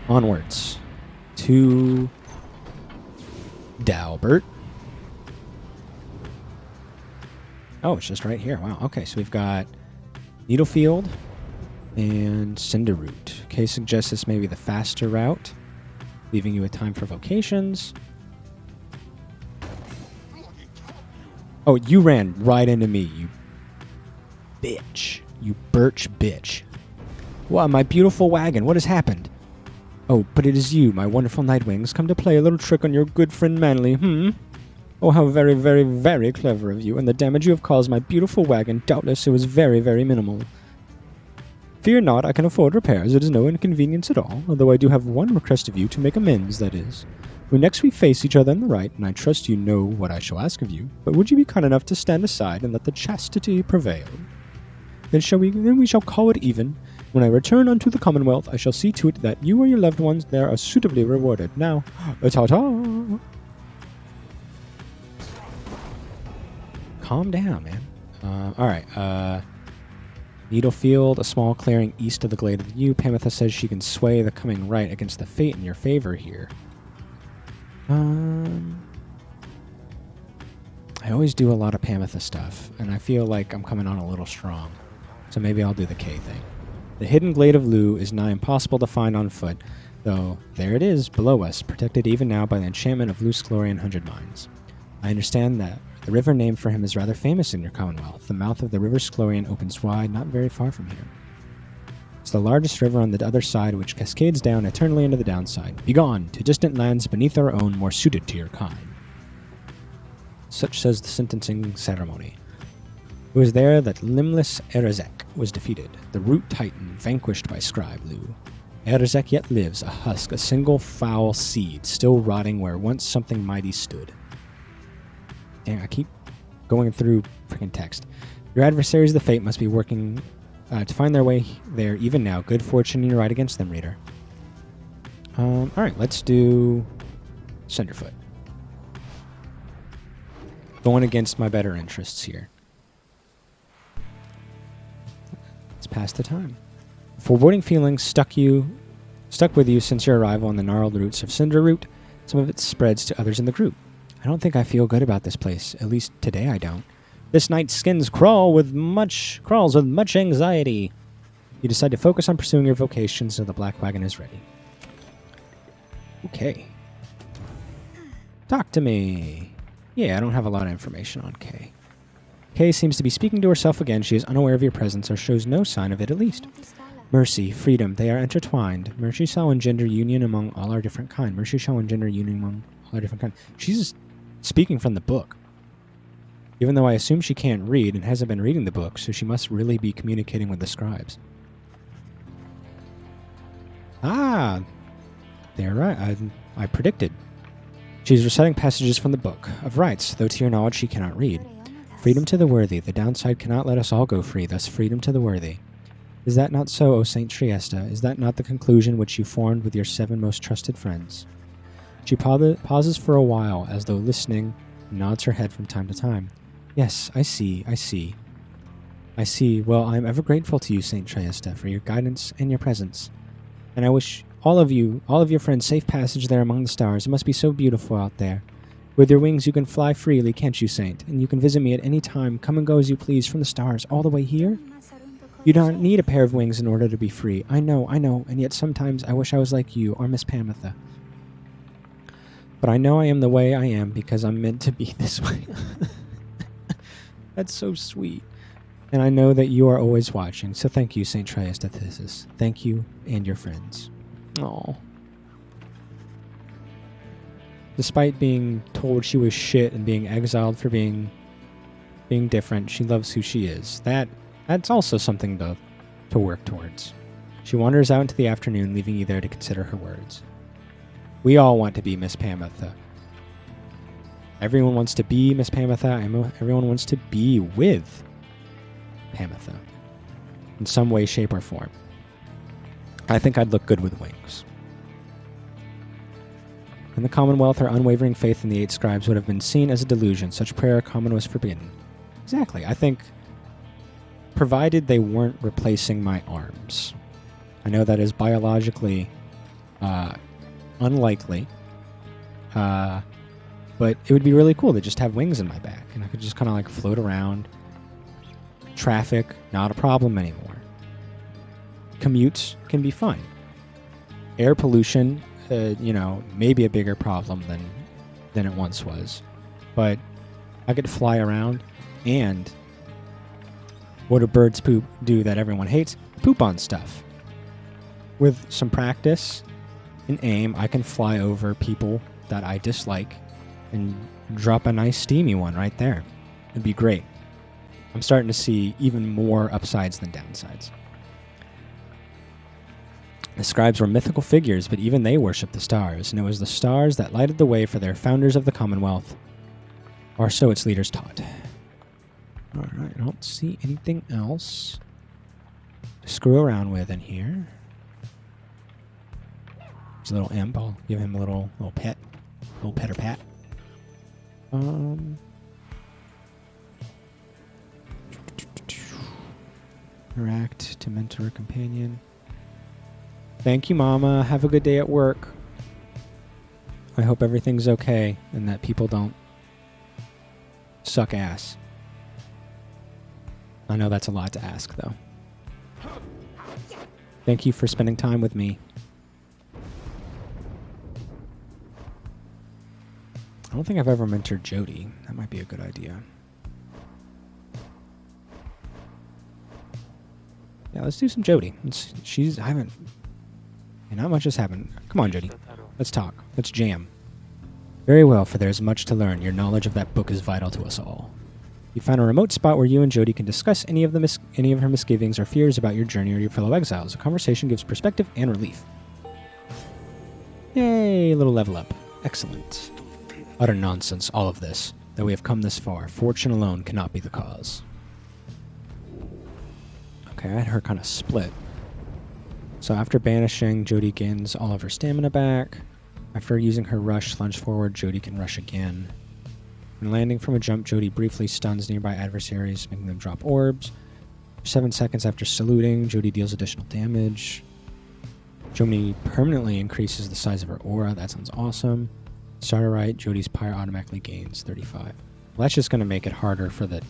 Onwards to Dalbert. Oh, it's just right here. Wow. Okay, so we've got Needlefield and Cinderroot. Okay, suggests this may be the faster route, leaving you with time for vocations. Oh, you ran right into me, you bitch. You birch bitch. Wow, my beautiful wagon. What has happened? Oh, but it is you, my wonderful Nightwings, come to play a little trick on your good friend Manly, Oh, how very, very, very clever of you, and the damage you have caused my beautiful wagon, doubtless it was very, very minimal. Fear not, I can afford repairs, it is no inconvenience at all, although I do have one request of you to make amends, that is. When next we face each other in the right, and I trust you know what I shall ask of you, but would you be kind enough to stand aside and let the chastity prevail? Then we shall call it even. When I return unto the Commonwealth, I shall see to it that you or your loved ones there are suitably rewarded. Now, ta-ta! Calm down, man. Alright, Needlefield, a small clearing east of the glade of the yew. Pamitha says she can sway the coming right against the fate in your favor here. I always do a lot of Pamitha stuff, and I feel like I'm coming on a little strong. So maybe I'll do the K thing. The hidden glade of Lu is nigh impossible to find on foot, though there it is, below us, protected even now by the enchantment of Lu's glory and 100 Mines. I understand that the river named for him is rather famous in your Commonwealth. The mouth of the river Sklorian opens wide, not very far from here. It's the largest river on the other side, which cascades down eternally into the downside. Begone, to distant lands beneath our own, more suited to your kind. Such says the sentencing ceremony. It was there that limbless Oralech was defeated, the root titan vanquished by Scribe Lu. Oralech yet lives, a husk, a single foul seed, still rotting where once something mighty stood. Dang, I keep going through freaking text. Your adversaries of the fate must be working to find their way there even now. Good fortune in your right against them, reader. Alright, let's do Cinderfoot. Going against my better interests here. Let's pass the time. Foreboding feelings stuck with you since your arrival on the gnarled roots of Cinderroot. Some of it spreads to others in the group. I don't think I feel good about this place. At least today I don't. This night's skins crawls with much anxiety. You decide to focus on pursuing your vocation so the black wagon is ready. Okay. Talk to me. Yeah, I don't have a lot of information on Kay. Kay seems to be speaking to herself again. She is unaware of your presence, or shows no sign of it at least. Mercy, freedom, they are intertwined. Mercy shall engender union among all our different kind. Mercy shall engender union among all our different kind. She's speaking from the book. Even though I assume she can't read and hasn't been reading the book, so she must really be communicating with the scribes. Ah! They're right. I predicted. She's reciting passages from the book of Rites, though to your knowledge she cannot read. Freedom to the worthy. The downside cannot let us all go free, thus freedom to the worthy. Is that not so, O Saint Triesta? Is that not the conclusion which you formed with your 7 most trusted friends? She pauses for a while, as though listening, and nods her head from time to time. Yes, I see. Well, I am ever grateful to you, Saint Triesta, for your guidance and your presence. And I wish all of your friends safe passage there among the stars. It must be so beautiful out there. With your wings you can fly freely, can't you, Saint? And you can visit me at any time, come and go as you please from the stars all the way here? You don't need a pair of wings in order to be free. I know, and yet sometimes I wish I was like you, or Miss Pamitha. But I know I am the way I am because I'm meant to be this way. That's so sweet. And I know that you are always watching, so thank you, St. Triesta Thesis. Thank you and your friends. Aww. Despite being told she was shit and being exiled for being different, she loves who she is. That's also something to work towards. She wanders out into the afternoon, leaving you there to consider her words. We all want to be Miss Pamitha. Everyone wants to be Miss Pamitha. Everyone wants to be with Pamitha in some way, shape, or form. I think I'd look good with wings. In the Commonwealth, her unwavering faith in the 8 scribes would have been seen as a delusion. Such prayer common was forbidden. Exactly. I think, provided they weren't replacing my arms. I know that is biologically Unlikely. But it would be really cool to just have wings in my back, and I could just kind of like float around. Traffic, not a problem anymore. Commutes can be fun. Air pollution, maybe a bigger problem than it once was. But I could fly around, and what do birds do that everyone hates? Poop on stuff. With some practice and aim, I can fly over people that I dislike and drop a nice steamy one right there. It'd be great. I'm starting to see even more upsides than downsides. The scribes were mythical figures, but even they worshipped the stars, and it was the stars that lighted the way for their founders of the Commonwealth, or so its leaders taught. Alright, I don't see anything else to screw around with in here. There's a little imp. I'll give him a little pet. Little pet or pat. Interact to mentor a companion. Thank you, Mama. Have a good day at work. I hope everything's okay and that people don't suck ass. I know that's a lot to ask, though. Thank you for spending time with me. I don't think I've ever mentored Jody. That might be a good idea. Yeah, let's do some Jody. Not much has happened. Come on, Jody. Let's talk. Let's jam. Very well, for there's much to learn. Your knowledge of that book is vital to us all. You found a remote spot where you and Jody can discuss any of her misgivings or fears about your journey or your fellow exiles. A conversation gives perspective and relief. Yay, a little level up. Excellent. Utter nonsense, all of this. Though we have come this far, fortune alone cannot be the cause. Okay, I had her kind of split. So after banishing, Jody gains all of her stamina back. After using her rush, lunge forward, Jody can rush again. When landing from a jump, Jody briefly stuns nearby adversaries, making them drop orbs. 7 seconds after saluting, Jody deals additional damage. Jody permanently increases the size of her aura. That sounds awesome. Starter right, Jody's Pyre automatically gains 35. Well, that's just going to make it harder for the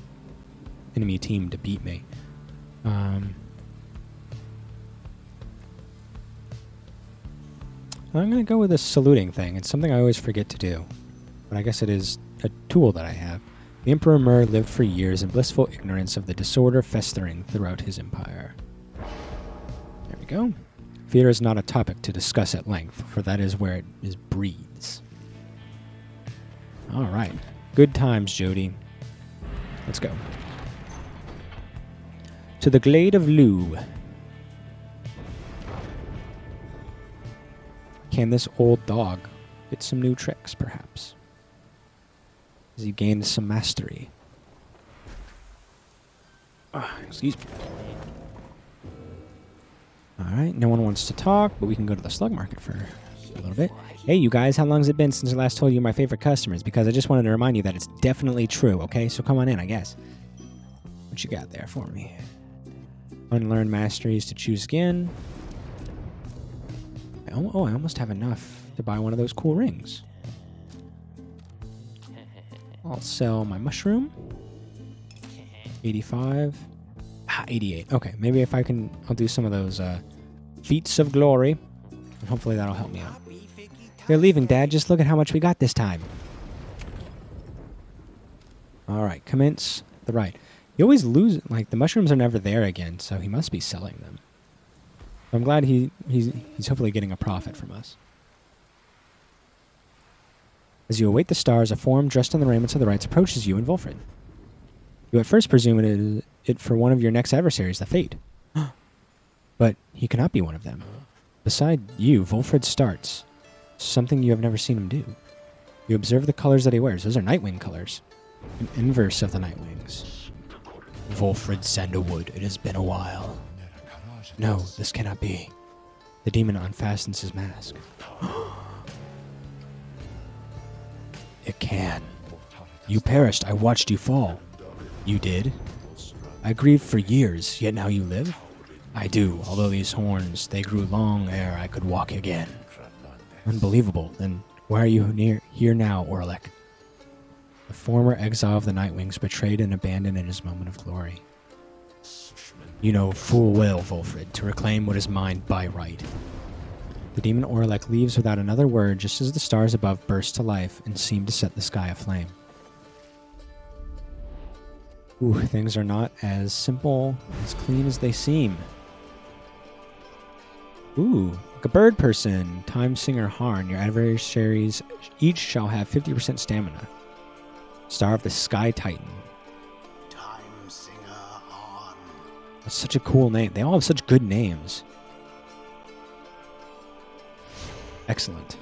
enemy team to beat me. I'm going to go with this saluting thing. It's something I always forget to do, but I guess it is a tool that I have. The Emperor Mur lived for years in blissful ignorance of the disorder festering throughout his empire. There we go. Fear is not a topic to discuss at length, for that is where it breathes. All right. Good times, Jody. Let's go. To the Glade of Lu. Can this old dog get some new tricks, perhaps? Has he gained some mastery? Excuse me. Alright, no one wants to talk, but we can go to the slug market for a little bit. Hey, you guys, how long has it been since I last told you my favorite customers? Because I just wanted to remind you that it's definitely true, okay? So come on in, I guess. What you got there for me? Unlearn masteries to choose again. Oh, I almost have enough to buy one of those cool rings. I'll sell my mushroom. 85. 88. Okay, maybe if I'll do some of those feats of glory. And hopefully that'll help me out. They're leaving, Dad. Just look at how much we got this time. Alright, commence the ride. You always lose, like, the mushrooms are never there again, so he must be selling them. I'm glad he's hopefully getting a profit from us. As you await the stars, a form dressed in the raiments of the Rites approaches you and Volfred. You at first presume it is for one of your next adversaries, the Fate. But he cannot be one of them. Beside you, Volfred starts. Something you have never seen him do. You observe the colors that he wears. Those are Nightwing colors. An inverse of the Nightwings. Volfred Sandalwood, it has been a while. No, this cannot be. The demon unfastens his mask. It can. You perished. I watched you fall. You did? I grieved for years, yet now you live? I do, although these horns, they grew long ere I could walk again. Unbelievable. Then why are you here now, Oralech? The former exile of the Nightwings, betrayed and abandoned in his moment of glory. You know full well, Volfred, to reclaim what is mine by right. The demon Oralech leaves without another word, just as the stars above burst to life and seem to set the sky aflame. Ooh, things are not as simple, as clean as they seem. Ooh, like a bird person. Time Singer Harn. Your adversaries each shall have 50% stamina. Star of the Sky Titan. Time Singer Harn. That's such a cool name. They all have such good names. Excellent.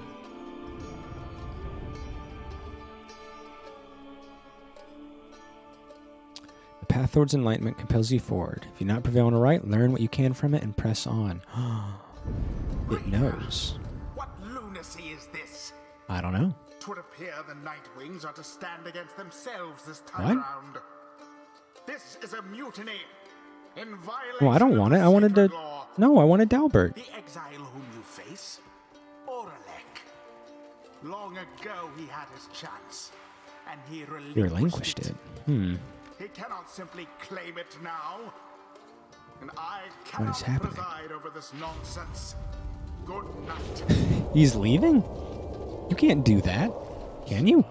The path towards enlightenment compels you forward. If you not prevail on a right, learn what you can from it and press on. It knows. What lunacy is this? I don't know. 'Twould appear the Nightwings are to stand against themselves this time around. This is a mutiny. In violation Well, I don't want it. I wanted to... law. No, I wanted Dalbert. The exile whom you face, Oralech. Long ago he had his chance, and he You relinquished it. He cannot simply claim it now. And I What cannot is happening? preside over this nonsense. Good night. He's leaving? You can't do that. Can you?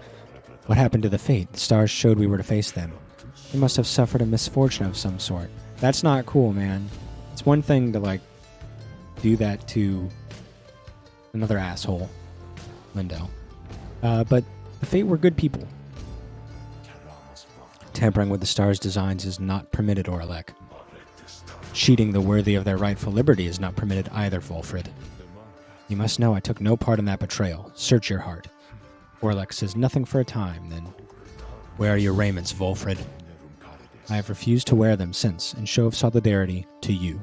What happened to the fate? The stars showed we were to face them. They must have suffered a misfortune of some sort. That's not cool, man. It's one thing to, like, do that to another asshole, Lindo. But the fate were good people. Tampering with the stars' designs is not permitted, Oralech. Cheating the worthy of their rightful liberty is not permitted either, Volfred. You must know I took no part in that betrayal. Search your heart. Oralech says nothing for a time, then... Where are your raiments, Volfred? I have refused to wear them since, in show of solidarity to you.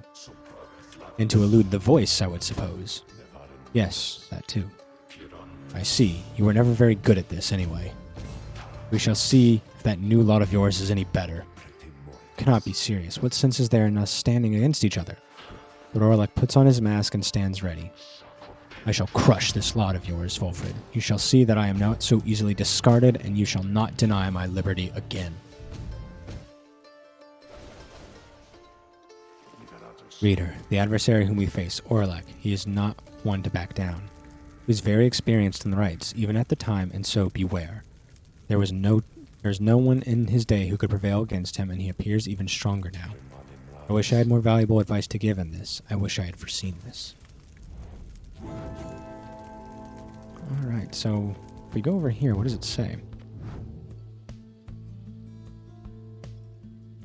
And to elude the voice, I would suppose. Yes, that too. I see. You were never very good at this, anyway. We shall see if that new lot of yours is any better. Cannot be serious. What sense is there in us standing against each other? But Oralech puts on his mask and stands ready. I shall crush this lot of yours, Volfred. You shall see that I am not so easily discarded, and you shall not deny my liberty again. Reader, the adversary whom we face, Oralech, he is not one to back down. He was very experienced in the rites, even at the time, and so beware. There's no one in his day who could prevail against him, and he appears even stronger now. I wish I had more valuable advice to give in this. I wish I had foreseen this. Alright, so if we go over here, what does it say?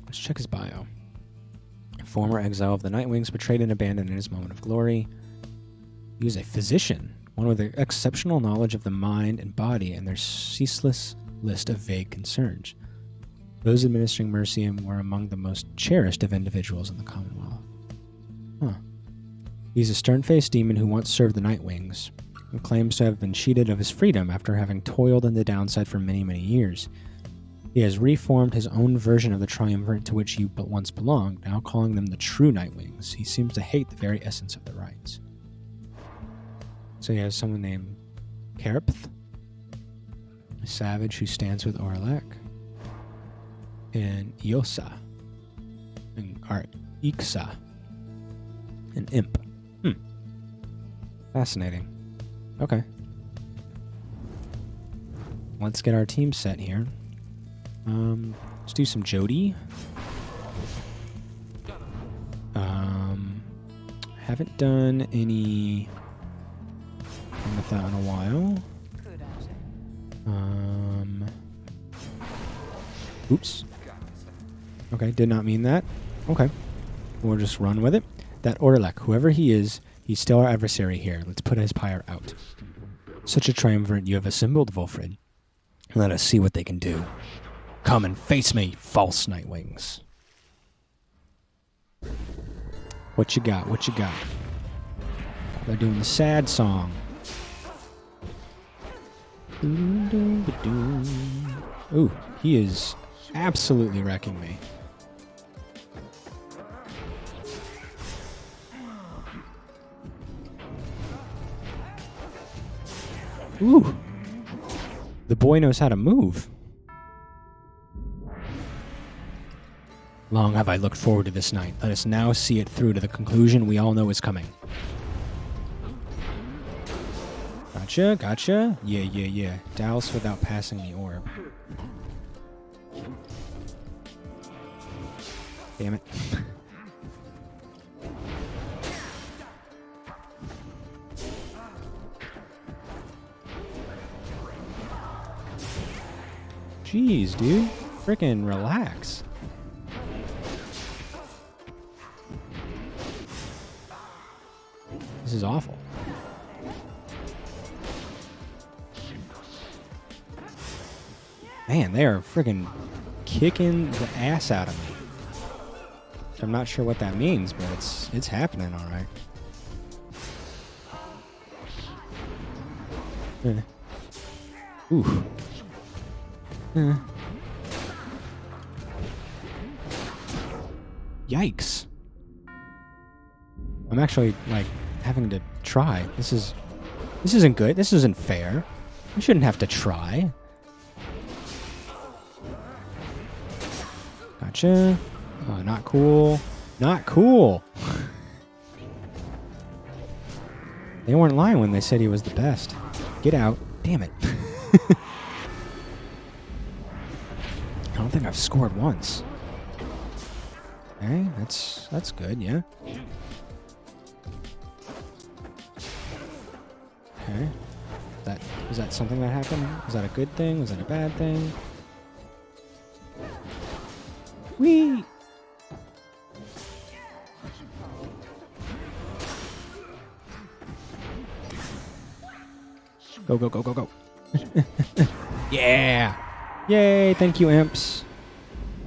Let's check his bio. Former exile of the Nightwings, betrayed and abandoned in his moment of glory. He was a physician, one with exceptional knowledge of the mind and body and their ceaseless list of vague concerns. Those administering mercy were among the most cherished of individuals in the Commonwealth. He's a stern-faced demon who once served the Nightwings, and claims to have been cheated of his freedom after having toiled in the downside for many, many years. He has reformed his own version of the Triumvirate to which he once belonged, now calling them the true Nightwings. He seems to hate the very essence of the rites. So he has someone named Karapth, a savage who stands with Oralech, and Iosa, or Ixa, an imp. Fascinating. Okay. Let's get our team set here. Let's do some Jody. Haven't done any with that in a while. Oops. Okay, did not mean that. Okay. We'll just run with it. That Oralech, whoever he is, he's still our adversary here. Let's put his pyre out. Such a triumvirate you have assembled, Volfred. Let us see what they can do. Come and face me, false Nightwings. What you got? What you got? They're doing the sad song. Ooh, he is absolutely wrecking me. Ooh. The boy knows how to move. Long have I looked forward to this night. Let us now see it through to the conclusion we all know is coming. Gotcha, gotcha. Yeah. Douse without passing the orb. Damn it. Jeez, dude. Frickin' relax. This is awful. Man, they are freaking kicking the ass out of me. I'm not sure what that means, but it's happening all right. Ooh. Yikes. I'm actually, like, having to try. This isn't good. This isn't fair. I shouldn't have to try. Gotcha. Oh, not cool. Not cool. They weren't lying when they said he was the best. Get out. Damn it. I don't think I've scored once. Okay, that's good, yeah. Okay. Was that something that happened? Was that a good thing? Was that a bad thing? Whee! Go. Yeah! Yay, thank you, imps.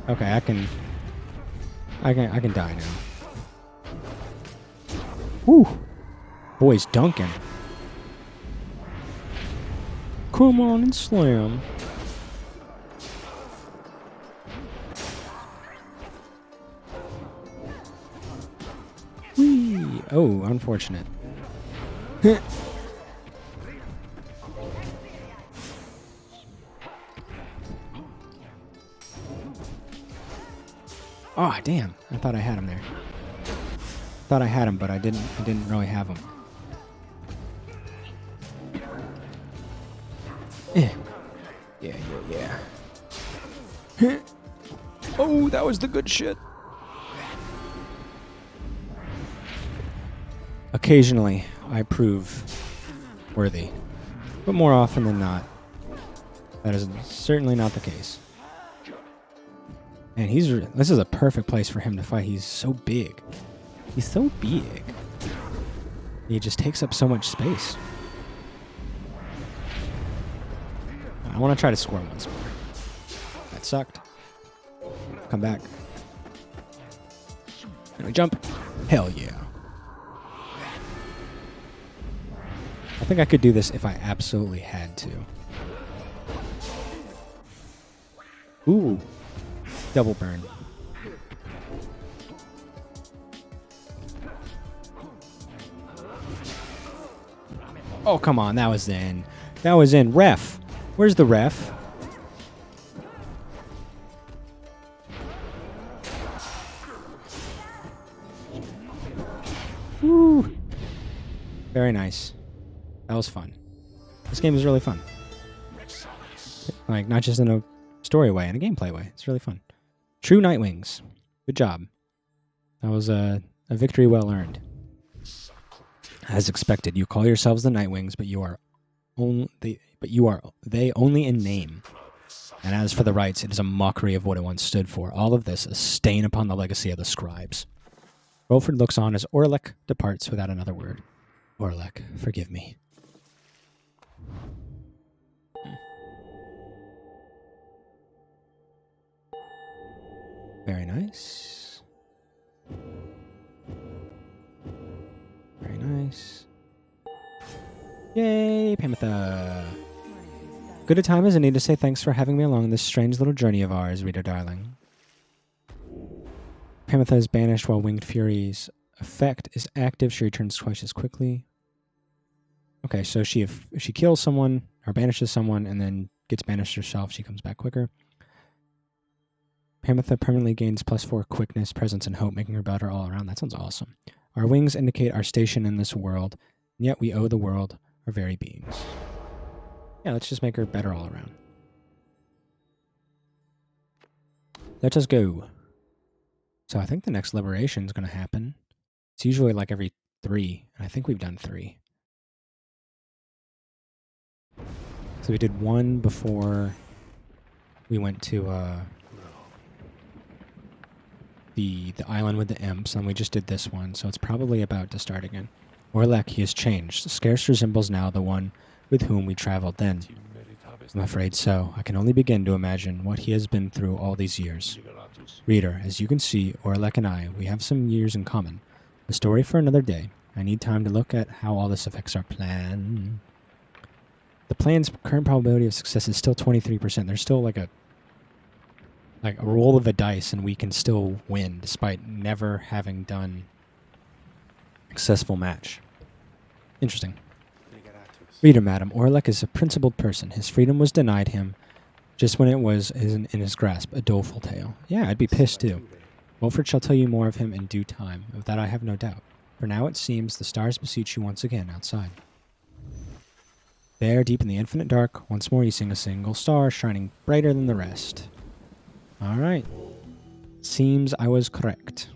Okay, I can die now. Woo! Boy's dunking. Come on and slam. Whee! Oh, unfortunate. Oh, damn. I thought I had him there. Thought I had him, but I didn't really have him. Yeah. Oh, that was the good shit. Occasionally, I prove worthy. But more often than not, that is certainly not the case. And this is a perfect place for him to fight. He's so big. He's so big. He just takes up so much space. I want to try to score once more. That sucked. Come back. And we jump. Hell yeah. I think I could do this if I absolutely had to. Ooh. Double burn. Oh, come on. That was in. That was in. Ref. Where's the ref? Woo. Very nice. That was fun. This game is really fun. Like, not just in a story way, in a gameplay way. It's really fun. True Nightwings. Good job. That was a victory well earned. As expected, you call yourselves the Nightwings, but they only in name. And as for the rites, it is a mockery of what it once stood for. All of this a stain upon the legacy of the scribes. Rolford looks on as Oralech departs without another word. Oralech, forgive me. Very nice. Very nice. Yay, Pamitha. Good a time as any to say thanks for having me along this strange little journey of ours, reader darling. Pamitha is banished while Winged Fury's effect is active. She returns twice as quickly. Okay, so if she kills someone or banishes someone and then gets banished herself, she comes back quicker. Pamitha permanently gains +4 quickness, presence, and hope, making her better all around. That sounds awesome. Our wings indicate our station in this world, and yet we owe the world our very beings. Yeah, let's just make her better all around. Let us go. So I think the next liberation is going to happen. It's usually like every 3, and I think we've done 3. So we did 1 before we went to the island with the imps, and we just did this one, so it's probably about to start again. Oralech, he has changed. Scarce resembles now the one with whom we traveled then. I'm afraid so. I can only begin to imagine what he has been through all these years. Reader, as you can see, Oralech and I, we have some years in common. A story for another day. I need time to look at how all this affects our plan. The plan's current probability of success is still 23%. There's still like a roll of a dice, and we can still win despite never having done a successful match. Interesting. Reader, madam, Oralech is a principled person. His freedom was denied him just when it was in his grasp, a doleful tale. Yeah, I'd be pissed too. Wilfred shall tell you more of him in due time, of that I have no doubt. For now it seems the stars beseech you once again outside. There, deep in the infinite dark, once more you sing a single star, shining brighter than the rest. All right. Seems I was correct.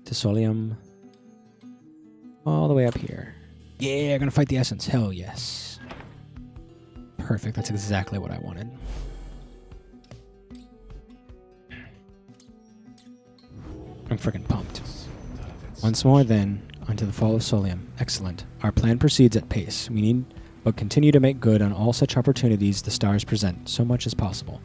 Tesolium. All the way up here. Yeah, gonna fight the essence. Hell yes. Perfect. That's exactly what I wanted. I'm freaking pumped. Once more, then, onto the fall of Solium. Excellent. Our plan proceeds at pace. We need but continue to make good on all such opportunities the stars present, so much as possible.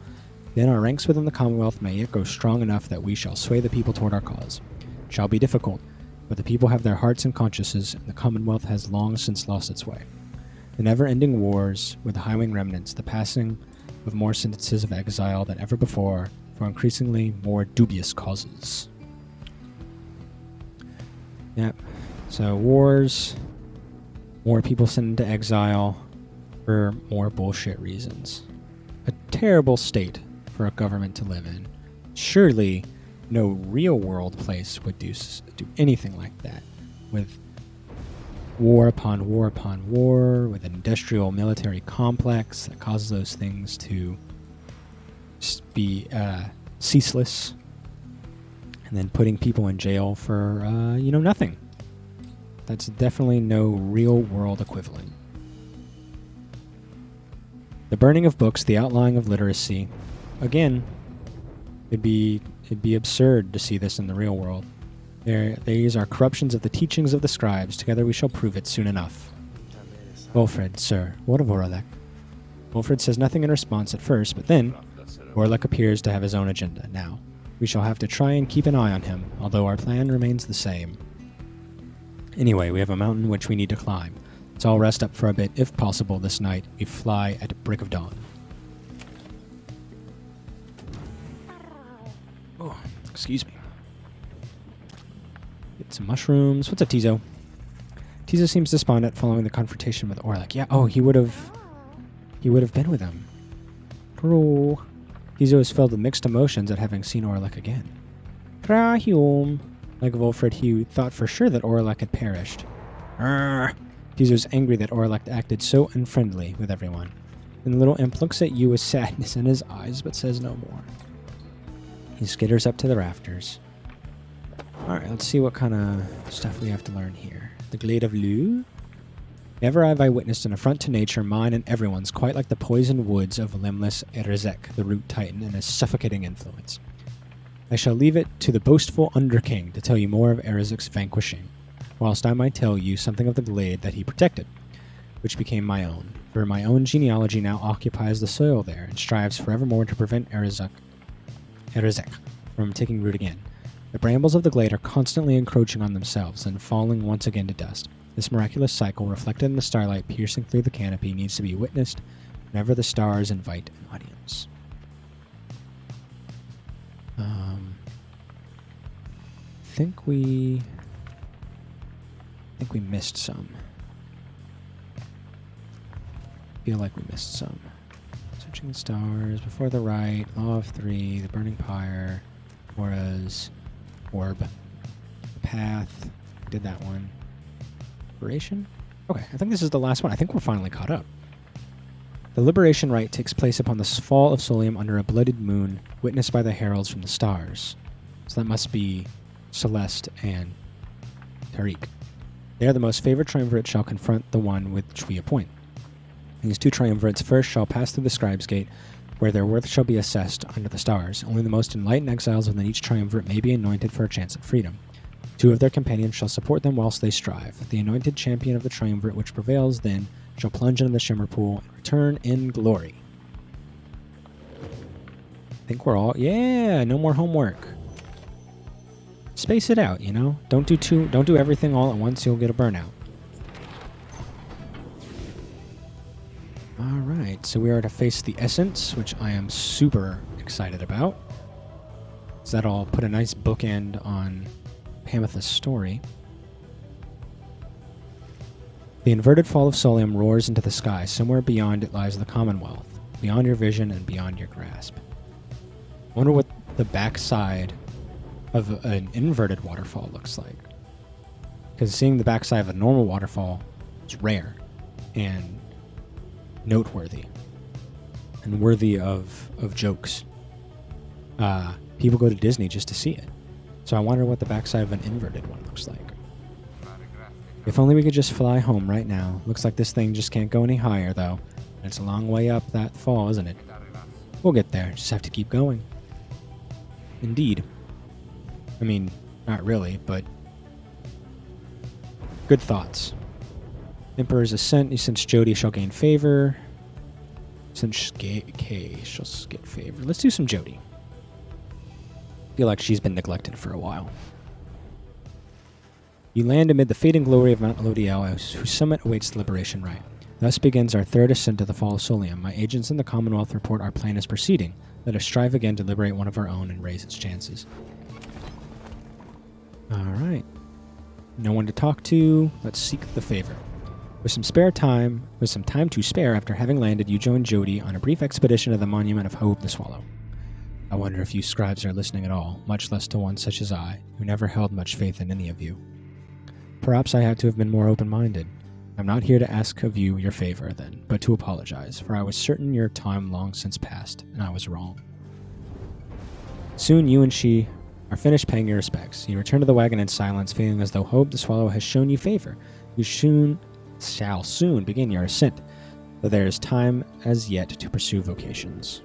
Then our ranks within the Commonwealth may yet grow strong enough that we shall sway the people toward our cause. It shall be difficult, but the people have their hearts and consciences, and the Commonwealth has long since lost its way. The never-ending wars with the highwing remnants, the passing of more sentences of exile than ever before, for increasingly more dubious causes. Yep. So wars, more people sent into exile for more bullshit reasons. A terrible state for a government to live in. Surely no real-world place would do anything like that, with war upon war upon war, with an industrial military complex that causes those things to be ceaseless, and then putting people in jail for, nothing. That's definitely no real-world equivalent. The burning of books, the outlawing of literacy. Again, it'd be absurd to see this in the real world. These are corruptions of the teachings of the scribes. Together we shall prove it soon enough. Wilfred, sir, what of Oralech? Wilfred says nothing in response at first, but then Oralech appears to have his own agenda. Now, we shall have to try and keep an eye on him, although our plan remains the same. Anyway, we have a mountain which we need to climb. Let's all rest up for a bit. If possible, this night, we fly at break of dawn. Oh, excuse me. Get some mushrooms. What's up, Tizo? Tizo seems despondent following the confrontation with Oralech. Yeah, he would have been with him. Bro. Tizo is filled with mixed emotions at having seen Oralech again. Rahum. Like Wilfred, he thought for sure that Oralech had perished. Tizo is angry that Oralech acted so unfriendly with everyone. And the little imp looks at you with sadness in his eyes, but says no more. He skitters up to the rafters. Alright, let's see what kind of stuff we have to learn here. The Glade of Lu. Never have I witnessed an affront to nature, mine and everyone's, quite like the poisoned woods of limbless Oralech, the root titan, and his suffocating influence. I shall leave it to the boastful Underking to tell you more of Oralech's vanquishing, whilst I might tell you something of the glade that he protected, which became my own, for my own genealogy now occupies the soil there, and strives forevermore to prevent Oralech from taking root again. The brambles of the glade are constantly encroaching on themselves, and falling once again to dust. This miraculous cycle, reflected in the starlight piercing through the canopy, needs to be witnessed whenever the stars invite an audience. I think we missed some. Feel like we missed some. Searching the stars, before the right, Law of Three, the Burning Pyre, Auras, Orb, the Path. Did that one. Liberation? Okay, I think this is the last one. I think we're finally caught up. The Liberation Rite takes place upon the fall of Solium under a blooded moon, witnessed by the heralds from the stars. So that must be Celeste and Tariq. There, the most favored triumvirate shall confront the one which we appoint. These two triumvirates first shall pass through the Scribe's Gate, where their worth shall be assessed under the stars. Only the most enlightened exiles within each triumvirate may be anointed for a chance at freedom. 2 of their companions shall support them whilst they strive. The anointed champion of the triumvirate which prevails then shall plunge into the Shimmer Pool and return in glory. I think we're all... Yeah, no more homework. Space it out, you know? Don't do everything all at once, you'll get a burnout. Alright, so we are to face the Essence, which I am super excited about. So that'll put a nice bookend on Pameth's story. The inverted fall of Solium roars into the sky. Somewhere beyond it lies the Commonwealth, beyond your vision and beyond your grasp. I wonder what the backside of an inverted waterfall looks like. Because seeing the backside of a normal waterfall is rare and noteworthy and worthy of jokes. People go to Disney just to see it. So I wonder what the backside of an inverted one looks like. If only we could just fly home right now. Looks like this thing just can't go any higher, though. It's a long way up that fall, isn't it? We'll get there. Just have to keep going. Indeed. I mean, not really, but... Good thoughts. Emperor's Ascent, since Jody shall gain favor. Since Kay shall get favor. Let's do some Jody. Feel like she's been neglected for a while. You land amid the fading glory of Mount Lodiel, whose summit awaits the Liberation Rite. Thus begins our third ascent to the fall of Solium. My agents in the Commonwealth report our plan is proceeding. Let us strive again to liberate one of our own and raise its chances. Alright. No one to talk to. Let's seek the favor. With some time to spare after having landed, you join Jody on a brief expedition to the monument of Hope the Swallow. I wonder if you scribes are listening at all, much less to one such as I, who never held much faith in any of you. Perhaps I had to have been more open-minded. I'm not here to ask of you your favor, then, but to apologize, for I was certain your time long since passed, and I was wrong. Soon you and she are finished paying your respects. You return to the wagon in silence, feeling as though Hope the Swallow has shown you favor. You shall soon begin your ascent, though there is time as yet to pursue vocations.